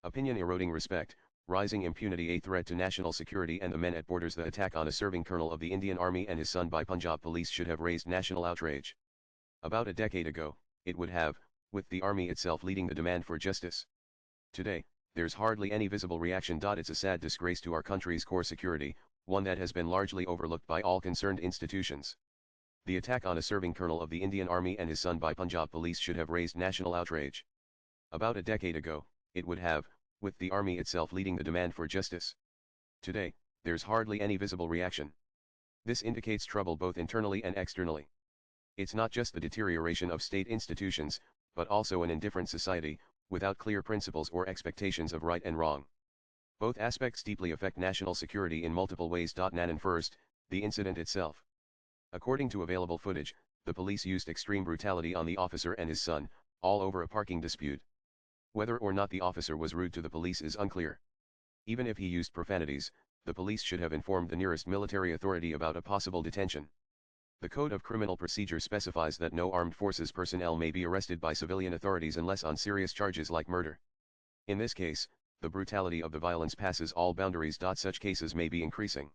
Opinion eroding respect, rising impunity a threat to national security and the men at borders. The attack on a serving colonel of the Indian Army and his son by Punjab police should have raised national outrage. About a decade ago, it would have, with the army itself leading the demand for justice. Today, there's hardly any visible reaction. It's a sad disgrace to our country's core security, one that has been largely overlooked by all concerned institutions. The attack on a serving colonel of the Indian Army and his son by Punjab police should have raised national outrage. About a decade ago, it would have, with the army itself leading the demand for justice. Today, there's hardly any visible reaction. This indicates trouble both internally and externally. It's not just the deterioration of state institutions, but also an indifferent society, without clear principles or expectations of right and wrong. Both aspects deeply affect national security in multiple ways. Nanan first, the incident itself. According to available footage, the police used extreme brutality on the officer and his son, all over a parking dispute. Whether or not the officer was rude to the police is unclear. Even if he used profanities, the police should have informed the nearest military authority about a possible detention. The Code of Criminal Procedure specifies that no armed forces personnel may be arrested by civilian authorities unless on serious charges like murder. In this case, the brutality of the violence passes all boundaries. Such cases may be increasing.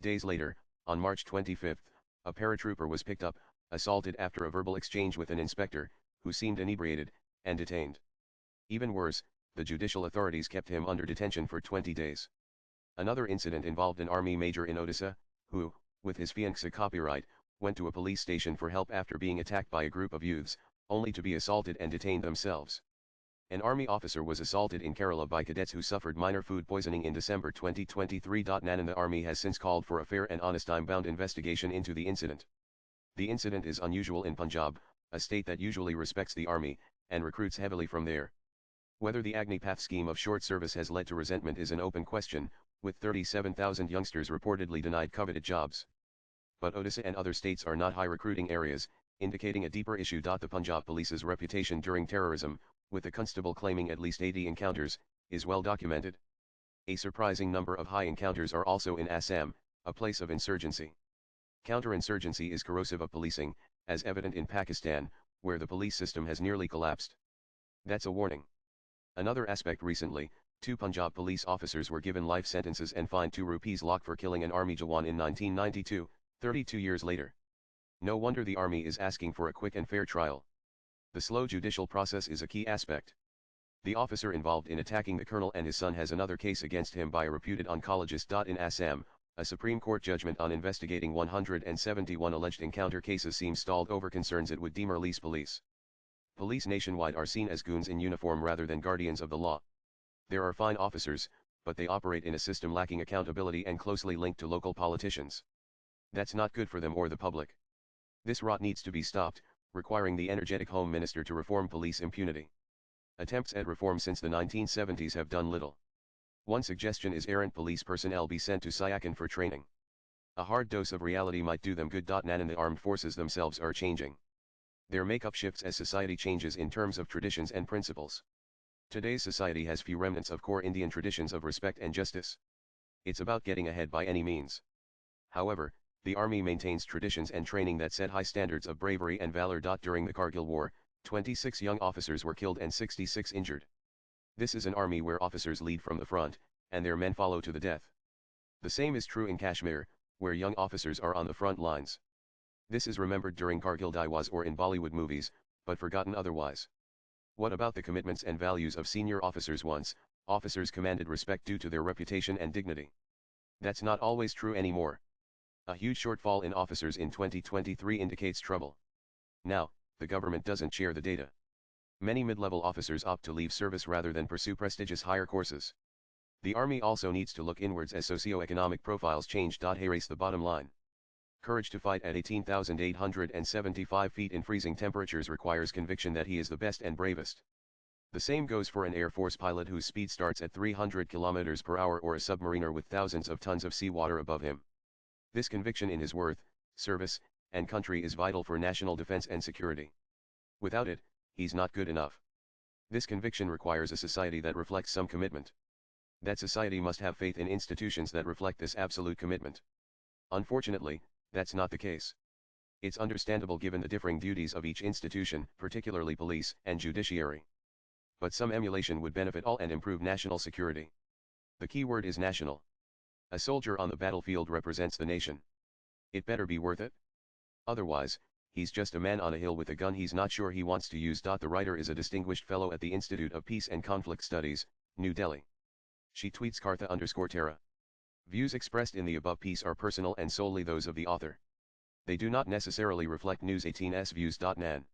Days later, on March 25, a paratrooper was picked up, assaulted after a verbal exchange with an inspector, who seemed inebriated, and detained. Even worse, the judicial authorities kept him under detention for 20 days. Another incident involved an army major in Odisha, who, with his fiancée copyright, went to a police station for help after being attacked by a group of youths, only to be assaulted and detained themselves. An army officer was assaulted in Kerala by cadets who suffered minor food poisoning in December 2023. Nanan the army has since called for a fair and honest time-bound investigation into the incident. The incident is unusual in Punjab, a state that usually respects the army, and recruits heavily from there. Whether the Agnipath scheme of short service has led to resentment is an open question, with 37,000 youngsters reportedly denied coveted jobs. But Odisha and other states are not high recruiting areas, indicating a deeper issue. The Punjab police's reputation during terrorism, with the constable claiming at least 80 encounters, is well documented. A surprising number of high encounters are also in Assam, a place of insurgency. Counterinsurgency is corrosive of policing, as evident in Pakistan, where the police system has nearly collapsed. That's a warning. Another aspect: recently, 2 Punjab police officers were given life sentences and fined ₹2 lakh for killing an army Jawan in 1992, 32 years later. No wonder the army is asking for a quick and fair trial. The slow judicial process is a key aspect. The officer involved in attacking the colonel and his son has another case against him by a reputed oncologist. In Assam, a Supreme Court judgment on investigating 171 alleged encounter cases seems stalled over concerns it would demoralize police. Police nationwide are seen as goons in uniform rather than guardians of the law. There are fine officers, but they operate in a system lacking accountability and closely linked to local politicians. That's not good for them or the public. This rot needs to be stopped, requiring the energetic Home Minister to reform police impunity. Attempts at reform since the 1970s have done little. One suggestion is errant police personnel be sent to Siachen for training. A hard dose of reality might do them good. Nanan the armed forces themselves are changing. Their makeup shifts as society changes in terms of traditions and principles. Today's society has few remnants of core Indian traditions of respect and justice. It's about getting ahead by any means. However, the army maintains traditions and training that set high standards of bravery and valor. During the Kargil War, 26 young officers were killed and 66 injured. This is an army where officers lead from the front, and their men follow to the death. The same is true in Kashmir, where young officers are on the front lines. This is remembered during Kargil Diwas or in Bollywood movies, but forgotten otherwise. What about the commitments and values of senior officers? Once, officers commanded respect due to their reputation and dignity. That's not always true anymore. A huge shortfall in officers in 2023 indicates trouble. Now, the government doesn't share the data. Many mid-level officers opt to leave service rather than pursue prestigious higher courses. The army also needs to look inwards as socio-economic profiles change. Here's the bottom line. Courage to fight at 18,875 feet in freezing temperatures requires conviction that he is the best and bravest. The same goes for an Air Force pilot whose speed starts at 300 km per hour or a submariner with thousands of tons of seawater above him. This conviction in his worth, service, and country is vital for national defense and security. Without it, he's not good enough. This conviction requires a society that reflects some commitment. That society must have faith in institutions that reflect this absolute commitment. Unfortunately, that's not the case. It's understandable given the differing duties of each institution, particularly police and judiciary. but some emulation would benefit all and improve national security. The key word is national. A soldier on the battlefield represents the nation. It better be worth it. Otherwise, he's just a man on a hill with a gun he's not sure he wants to use. The writer is a distinguished fellow at the Institute of Peace and Conflict Studies, New Delhi. She tweets Kartha_Tara. Views expressed in the above piece are personal and solely those of the author. They do not necessarily reflect News 18's views. Nan.